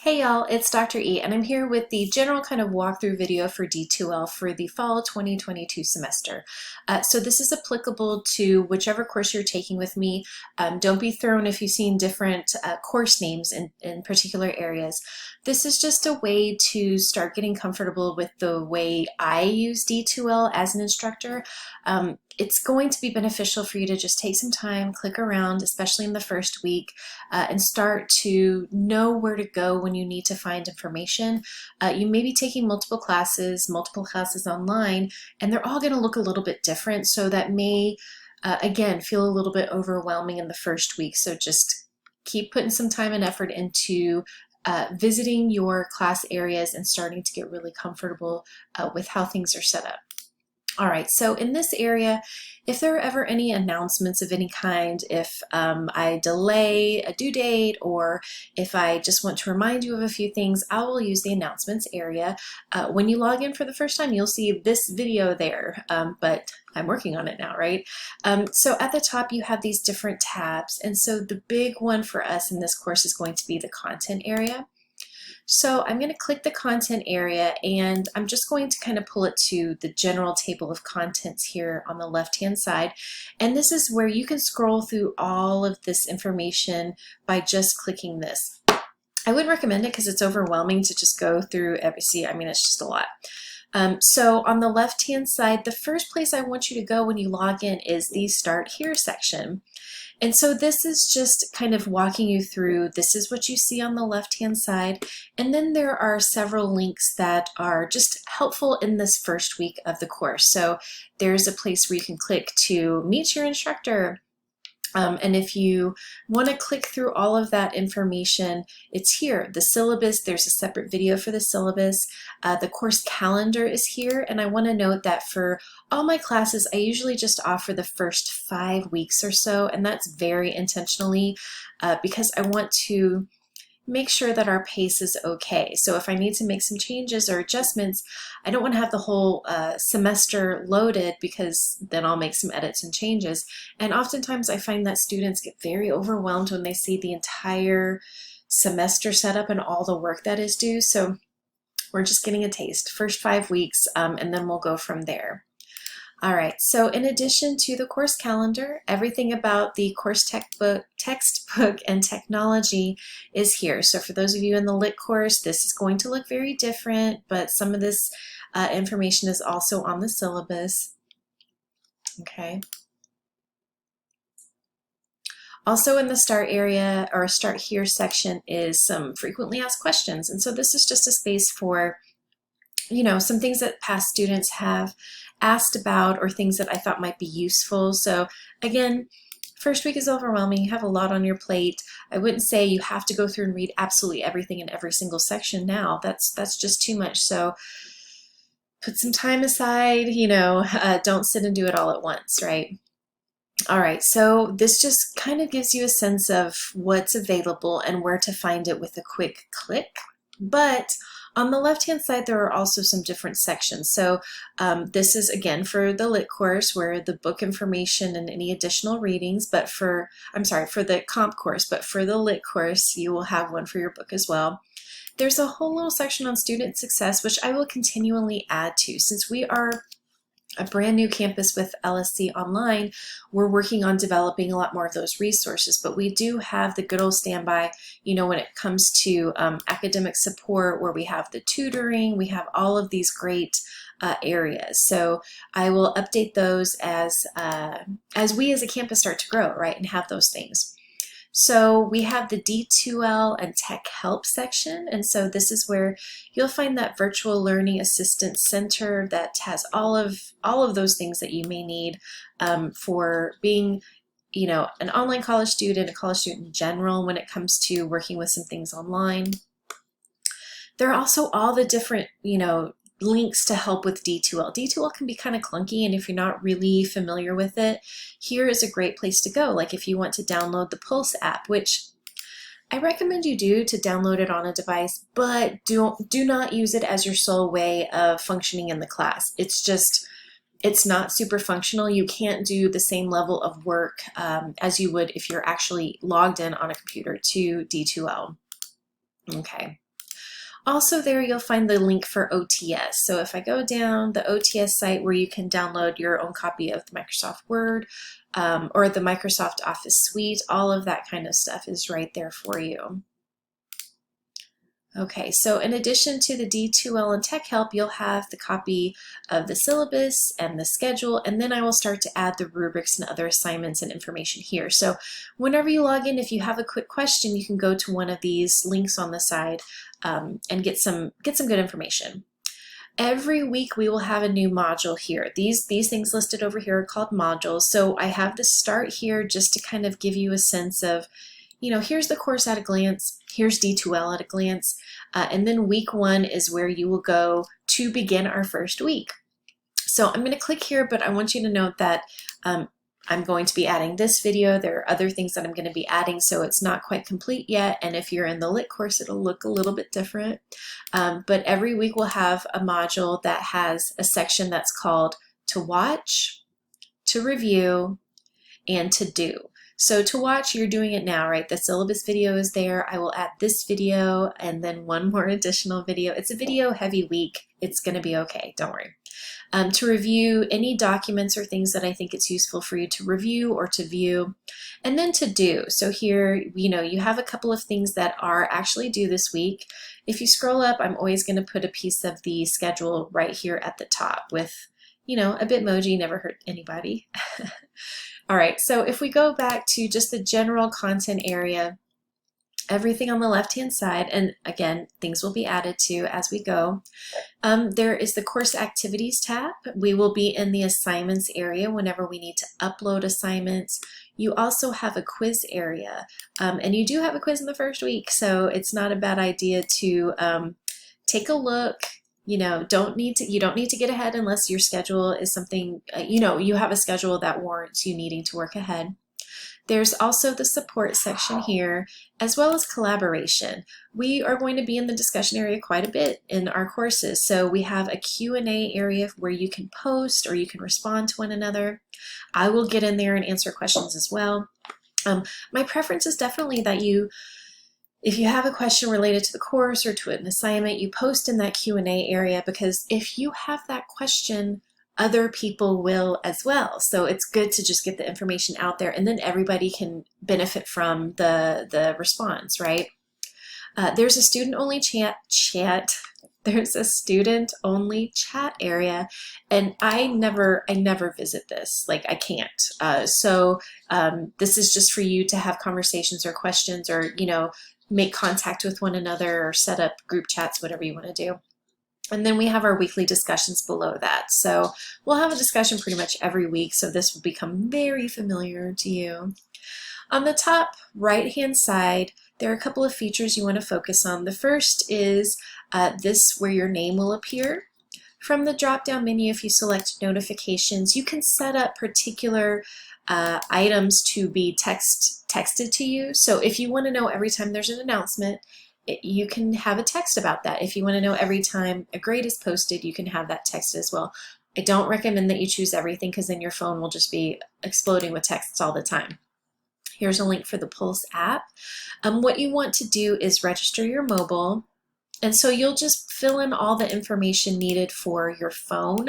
Hey y'all, it's Dr. E, and I'm here with the general kind of walkthrough video for D2L for the fall 2022 semester. So this is applicable to whichever course you're taking with me. Don't be thrown if you've seen different course names in particular areas. This is just a way to start getting comfortable with the way I use D2L as an instructor. It's going to be beneficial for you to just take some time, click around, especially in the first week, and start to know where to go when you need to find information. You may be taking multiple classes online, and they're all going to look a little bit different. So that may, again, feel a little bit overwhelming in the first week. So just keep putting some time and effort into visiting your class areas and starting to get really comfortable with how things are set up. All right, so in this area, if there are ever any announcements of any kind, if I delay a due date or if I just want to remind you of a few things, I will use the announcements area. When you log in for the first time, you'll see this video there, but I'm working on it now, right? So at the top, you have these different tabs. And so the big one for us in this course is going to be the content area. So I'm going to click the content area and I'm just going to kind of pull it to the general table of contents here on the left hand side. And this is where you can scroll through all of this information by just clicking this. I wouldn't recommend it because it's overwhelming to just go through every, it's just a lot. So on the left hand side, the first place I want you to go when you log in is the Start Here section. And so this is just kind of walking you through, this is what you see on the left-hand side. And then there are several links that are just helpful in this first week of the course. So there's a place where you can click to meet your instructor. And if you want to click through all of that information, it's here. The syllabus, there's a separate video for the syllabus. The course calendar is here. And I want to note that for all my classes, I usually just offer the first 5 weeks or so. And that's very intentionally because I want to make sure that our pace is okay. So if I need to make some changes or adjustments, I don't want to have the whole semester loaded because then I'll make some edits and changes. And oftentimes I find that students get very overwhelmed when they see the entire semester set up and all the work that is due. So we're just getting a taste, first 5 weeks, and then we'll go from there. All right, so in addition to the course calendar, everything about the course textbook and technology is here. So for those of you in the lit course, this is going to look very different, but some of this information is also on the syllabus. Okay. Also in the start area or start here section is some frequently asked questions. And so this is just a space for, you know, some things that past students have asked about or things that I thought might be useful. So again, first week is overwhelming. You have a lot on your plate. I wouldn't say you have to go through and read absolutely everything in every single section now. That's just too much. So put some time aside, you know, don't sit and do it all at once, right? All right, so this just kind of gives you a sense of what's available and where to find it with a quick click. But on the left-hand side, there are also some different sections. So this is, again, for the lit course where the book information and any additional readings, but for the comp course, but for the lit course, you will have one for your book as well. There's a whole little section on student success, which I will continually add to. Since we are a brand new campus with LSC Online, we're working on developing a lot more of those resources, but we do have the good old standby, you know, when it comes to academic support, where we have the tutoring, we have all of these great areas. So I will update those as we as a campus start to grow, right, and have those things. So we have the D2L and Tech Help section, and so this is where you'll find that virtual learning assistance center that has all of those things that you may need for being, you know, an online college student, a college student in general when it comes to working with some things online. There are also all the different, you know, links to help with D2L. D2L can be kind of clunky, and if you're not really familiar with it, here is a great place to go. Like if you want to download the Pulse app, which I recommend you do to download it on a device, but do not use it as your sole way of functioning in the class. It's not super functional. You can't do the same level of work as you would if you're actually logged in on a computer to D2L. Okay. Also there you'll find the link for OTS. So if I go down the OTS site where you can download your own copy of the Microsoft Word or the Microsoft Office Suite, all of that kind of stuff is right there for you. Okay, so in addition to the D2L and Tech Help, you'll have the copy of the syllabus and the schedule, and then I will start to add the rubrics and other assignments and information here. So whenever you log in, if you have a quick question, you can go to one of these links on the side and get some good information. Every week we will have a new module here. These things listed over here are called modules. So I have the start here just to kind of give you a sense of, here's the course at a glance, here's D2L at a glance, and then week 1 is where you will go to begin our first week. So I'm going to click here, but I want you to note that I'm going to be adding this video. There are other things that I'm going to be adding, so it's not quite complete yet, and if you're in the lit course, it'll look a little bit different. But every week we'll have a module that has a section that's called to watch, to review, and to do. So to watch, you're doing it now, right? The syllabus video is there. I will add this video and then one more additional video. It's a video heavy week. It's going to be okay. Don't worry. To review any documents or things that I think it's useful for you to review or to view, and then to do. So here, you have a couple of things that are actually due this week. If you scroll up, I'm always going to put a piece of the schedule right here at the top with, a Bitmoji, never hurt anybody. All right, so if we go back to just the general content area, everything on the left-hand side, and again, things will be added to as we go. There is the course activities tab. We will be in the assignments area whenever we need to upload assignments. You also have a quiz area, and you do have a quiz in the first week, so it's not a bad idea to take a look. You don't need to get ahead unless your schedule is something, you have a schedule that warrants you needing to work ahead. There's also the support section here, as well as collaboration. We are going to be in the discussion area quite a bit in our courses. So we have a Q&A area where you can post or you can respond to one another. I will get in there and answer questions as well. My preference is definitely that if you have a question related to the course or to an assignment, you post in that Q&A area, because if you have that question, other people will as well. So it's good to just get the information out there, and then everybody can benefit from the response, right? There's a student-only chat. There's a student-only chat area, and I never visit this. Like, I can't. So this is just for you to have conversations or questions, or make contact with one another, or set up group chats, whatever you want to do. And then we have our weekly discussions below that. So we'll have a discussion pretty much every week, so this will become very familiar to you. On the top right-hand side, there are a couple of features you want to focus on. The first is this, where your name will appear. From the drop-down menu, if you select notifications, you can set up particular items to be texted to you. So if you want to know every time there's an announcement, you can have a text about that. If you want to know every time a grade is posted, you can have that text as well. I don't recommend that you choose everything, because then your phone will just be exploding with texts all the time. Here's a link for the Pulse app. What you want to do is register your mobile, and so you'll just fill in all the information needed for your phone.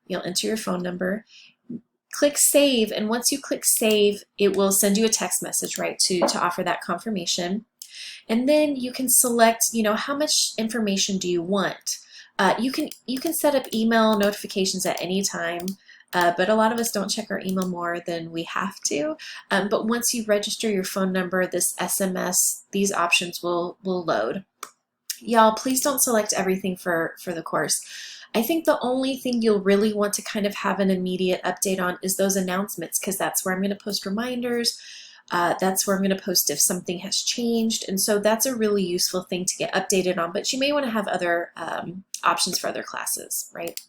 You'll enter your phone number, click save, and once you click save, it will send you a text message, right, to offer that confirmation. And then you can select, how much information do you want. You can set up email notifications at any time, but a lot of us don't check our email more than we have to. But once you register your phone number, this SMS, these options will load. Y'all, please don't select everything for the course. I think the only thing you'll really want to kind of have an immediate update on is those announcements, because that's where I'm going to post reminders. That's where I'm going to post if something has changed, and so that's a really useful thing to get updated on, but you may want to have other options for other classes, right?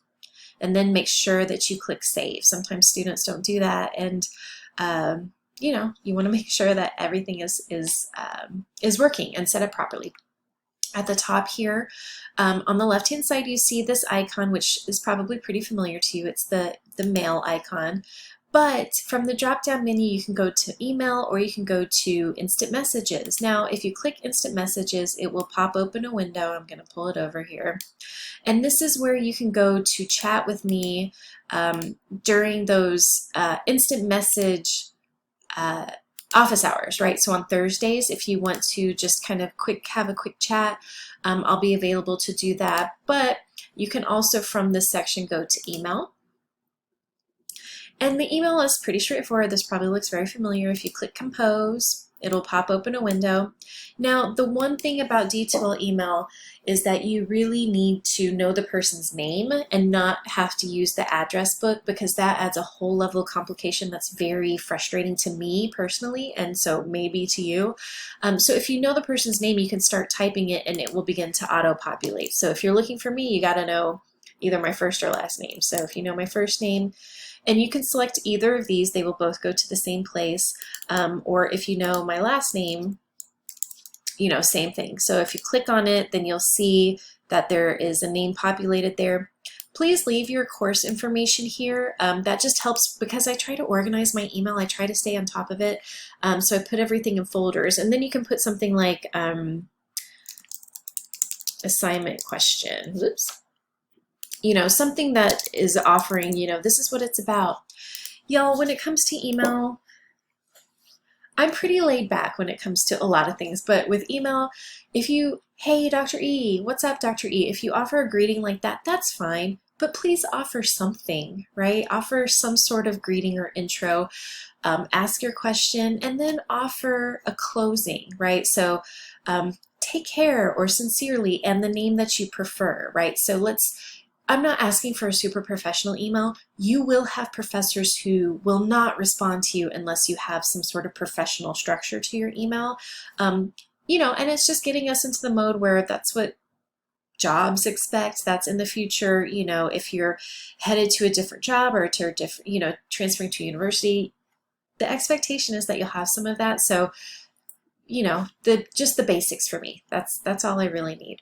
And then make sure that you click save. Sometimes students don't do that, and you want to make sure that everything is working and set up properly. At the top here, on the left-hand side, you see this icon, which is probably pretty familiar to you. It's the mail icon. But from the drop-down menu, you can go to email or you can go to instant messages. Now, if you click instant messages, it will pop open a window. I'm going to pull it over here. And this is where you can go to chat with me during those instant message office hours, right? So on Thursdays, if you want to just kind of have a quick chat, I'll be available to do that. But you can also from this section go to email. And the email is pretty straightforward. This probably looks very familiar. If you click compose, it'll pop open a window. Now, the one thing about D2L email is that you really need to know the person's name and not have to use the address book, because that adds a whole level of complication that's very frustrating to me personally, and so maybe to you. So if you know the person's name, you can start typing it and it will begin to auto-populate. So if you're looking for me, you got to know either my first or last name. So if you know my first name, and you can select either of these, they will both go to the same place. Or if you know my last name, you know, same thing. So if you click on it, then you'll see that there is a name populated there. Please leave your course information here. That just helps because I try to organize my email. I try to stay on top of it. So I put everything in folders, and then you can put something like assignment question. Oops. You know, something that is offering, you know, this is what it's about. Y'all, when it comes to email, I'm pretty laid back when it comes to a lot of things, but with email, if you, hey, Dr. E, what's up, Dr. E? If you offer a greeting like that, that's fine, but please offer something, right? Offer some sort of greeting or intro, ask your question, and then offer a closing, right? So take care or sincerely and the name that you prefer, right? So I'm not asking for a super professional email. You will have professors who will not respond to you unless you have some sort of professional structure to your email. You know, and it's just getting us into the mode where that's what jobs expect. That's in the future. You know, if you're headed to a different job or to a different, you know, transferring to a university, the expectation is that you'll have some of that. So, you know, just the basics for me. That's all I really need.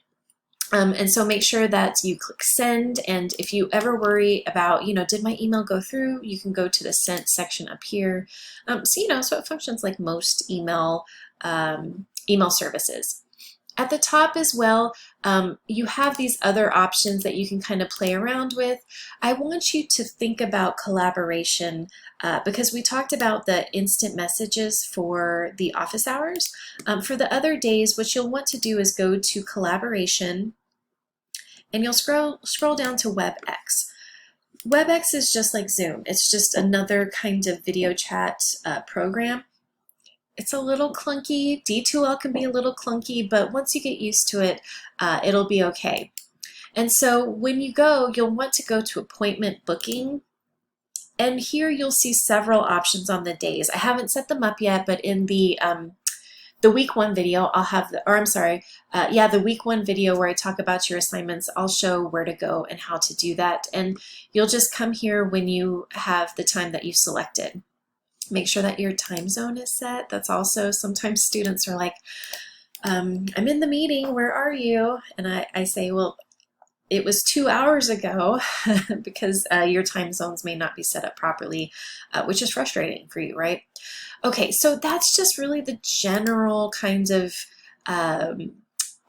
And so make sure that you click send, and if you ever worry about, you know, did my email go through, you can go to the sent section up here. So, you know, so it functions like most email services. At the top as well, you have these other options that you can kind of play around with. I want you to think about collaboration because we talked about the instant messages for the office hours. For the other days, what you'll want to do is go to collaboration, and you'll scroll down to WebEx. WebEx is just like Zoom. It's just another kind of video chat program. It's a little clunky. D2L can be a little clunky, but once you get used to it, it'll be okay. And so when you go, you'll want to go to appointment booking. And here you'll see several options on the days. I haven't set them up yet, but in the week 1 video, I'll have the week 1 video where I talk about your assignments, I'll show where to go and how to do that. And you'll just come here when you have the time that you've selected. Make sure that your time zone is set. That's also, sometimes students are like, I'm in the meeting, where are you? And I say, well, it was 2 hours ago because your time zones may not be set up properly, which is frustrating for you, right? Okay, so that's just really the general kind of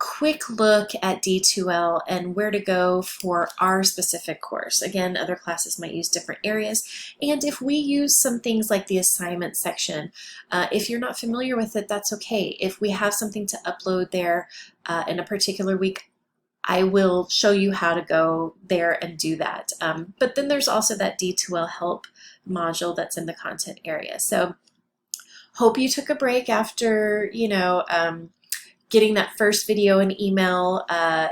quick look at D2L and where to go for our specific course. Again, other classes might use different areas. And if we use some things like the assignment section, if you're not familiar with it, that's okay. If we have something to upload there in a particular week, I will show you how to go there and do that. But then there's also that D2L help module that's in the content area. So hope you took a break after, you know, getting that first video and email.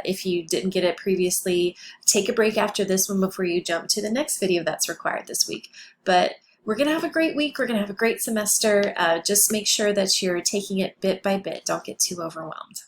If you didn't get it previously, take a break after this one before you jump to the next video that's required this week. But we're going to have a great week. We're going to have a great semester. Just make sure that you're taking it bit by bit. Don't get too overwhelmed.